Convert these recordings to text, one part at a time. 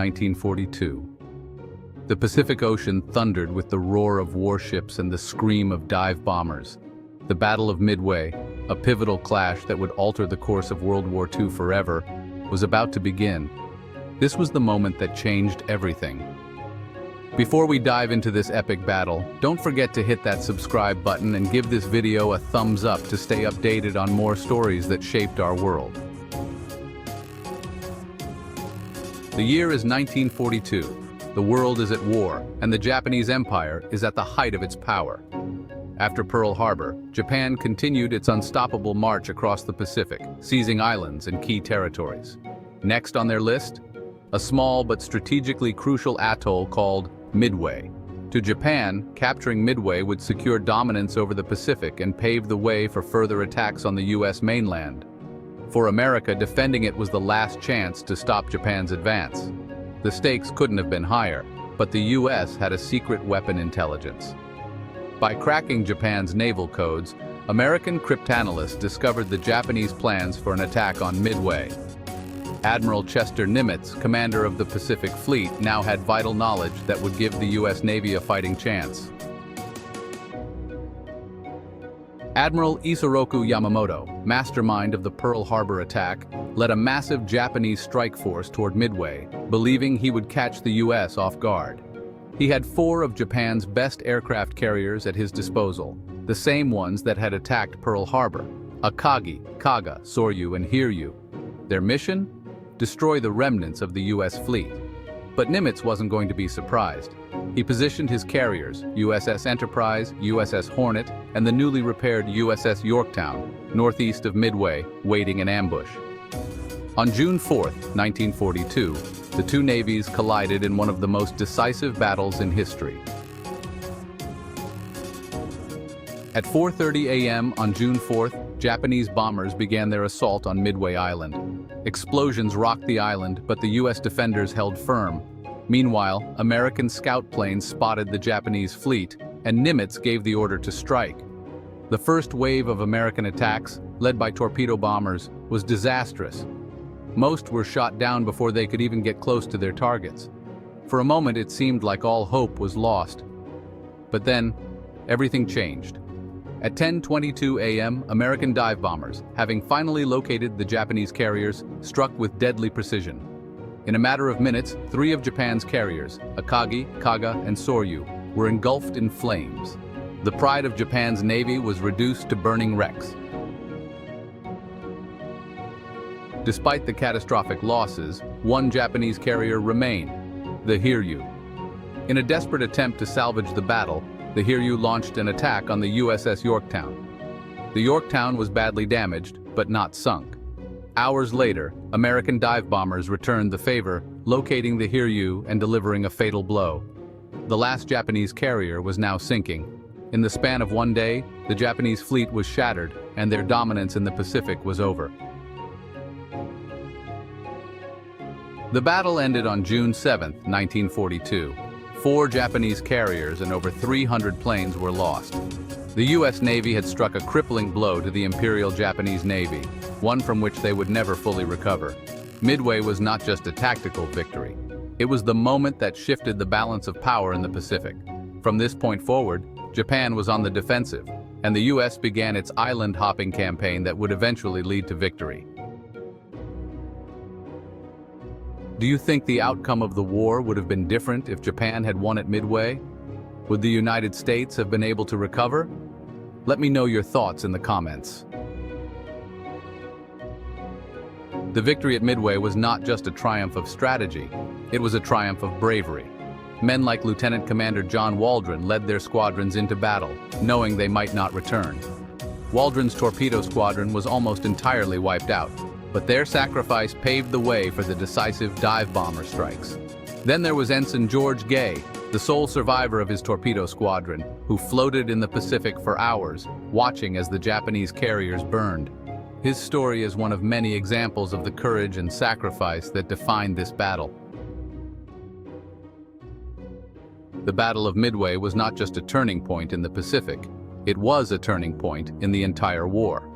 1942. The Pacific Ocean thundered with the roar of warships and the scream of dive bombers. The Battle of Midway, a pivotal clash that would alter the course of World War II forever, was about to begin. This was the moment that changed everything. Before we dive into this epic battle, don't forget to hit that subscribe button and give this video a thumbs up to stay updated on more stories that shaped our world. The year is 1942. The world is at war, and the Japanese Empire is at the height of its power. After Pearl Harbor, Japan continued its unstoppable march across the Pacific, seizing islands and key territories. Next on their list, a small but strategically crucial atoll called Midway. To Japan, capturing Midway would secure dominance over the Pacific and pave the way for further attacks on the U.S. mainland. For America, defending it was the last chance to stop Japan's advance. The stakes couldn't have been higher, but the U.S. had a secret weapon intelligence. By cracking Japan's naval codes, American cryptanalysts discovered the Japanese plans for an attack on Midway. Admiral Chester Nimitz, commander of the Pacific Fleet, now had vital knowledge that would give the U.S. Navy a fighting chance. Admiral Isoroku Yamamoto, mastermind of the Pearl Harbor attack, led a massive Japanese strike force toward Midway, believing he would catch the U.S. off guard. He had 4 of Japan's best aircraft carriers at his disposal, the same ones that had attacked Pearl Harbor: Akagi, Kaga, Soryu, and Hiryu. Their mission? Destroy the remnants of the U.S. fleet. But Nimitz wasn't going to be surprised. He positioned his carriers, USS Enterprise, USS Hornet, and the newly repaired USS Yorktown, northeast of Midway, waiting in ambush. On June 4, 1942, the two navies collided in one of the most decisive battles in history. At 4:30 a.m. on June 4th, Japanese bombers began their assault on Midway Island. Explosions rocked the island, but the U.S. defenders held firm. Meanwhile, American scout planes spotted the Japanese fleet, and Nimitz gave the order to strike. The first wave of American attacks, led by torpedo bombers, was disastrous. Most were shot down before they could even get close to their targets. For a moment, it seemed like all hope was lost. But then, everything changed. At 10:22 a.m., American dive bombers, having finally located the Japanese carriers, struck with deadly precision. In a matter of minutes, 3 of Japan's carriers, Akagi, Kaga, and Soryu, were engulfed in flames. The pride of Japan's navy was reduced to burning wrecks. Despite the catastrophic losses, 1 Japanese carrier remained, the Hiryu. In a desperate attempt to salvage the battle, the Hiryu launched an attack on the USS Yorktown. The Yorktown was badly damaged, but not sunk. Hours later, American dive bombers returned the favor, locating the Hiryu and delivering a fatal blow. The last Japanese carrier was now sinking. In the span of one day, the Japanese fleet was shattered, and their dominance in the Pacific was over. The battle ended on June 7, 1942. 4 Japanese carriers and over 300 planes were lost. The U.S. Navy had struck a crippling blow to the Imperial Japanese Navy, one from which they would never fully recover. Midway was not just a tactical victory. It was the moment that shifted the balance of power in the Pacific. From this point forward, Japan was on the defensive, and the U.S. began its island-hopping campaign that would eventually lead to victory. Do you think the outcome of the war would have been different if Japan had won at Midway? Would the United States have been able to recover? Let me know your thoughts in the comments. The victory at Midway was not just a triumph of strategy, it was a triumph of bravery. Men like Lieutenant Commander John Waldron led their squadrons into battle, knowing they might not return. Waldron's torpedo squadron was almost entirely wiped out, but their sacrifice paved the way for the decisive dive bomber strikes. Then there was Ensign George Gay, the sole survivor of his torpedo squadron, who floated in the Pacific for hours, watching as the Japanese carriers burned. His story is one of many examples of the courage and sacrifice that defined this battle. The Battle of Midway was not just a turning point in the Pacific, it was a turning point in the entire war.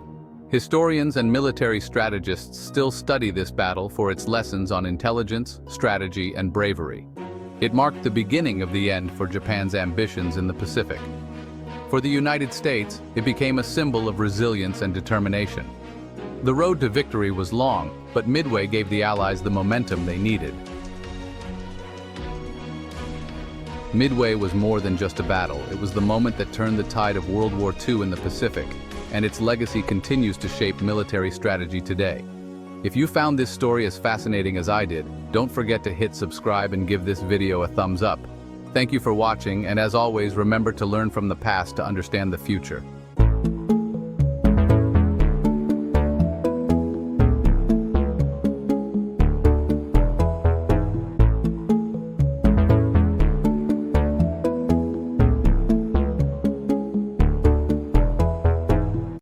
Historians and military strategists still study this battle for its lessons on intelligence, strategy, and bravery. It marked the beginning of the end for Japan's ambitions in the Pacific. For the United States, it became a symbol of resilience and determination. The road to victory was long, but Midway gave the Allies the momentum they needed. Midway was more than just a battle. It was the moment that turned the tide of World War II in the Pacific, and its legacy continues to shape military strategy today. If you found this story as fascinating as I did, don't forget to hit subscribe and give this video a thumbs up. Thank you for watching, and as always, remember to learn from the past to understand the future.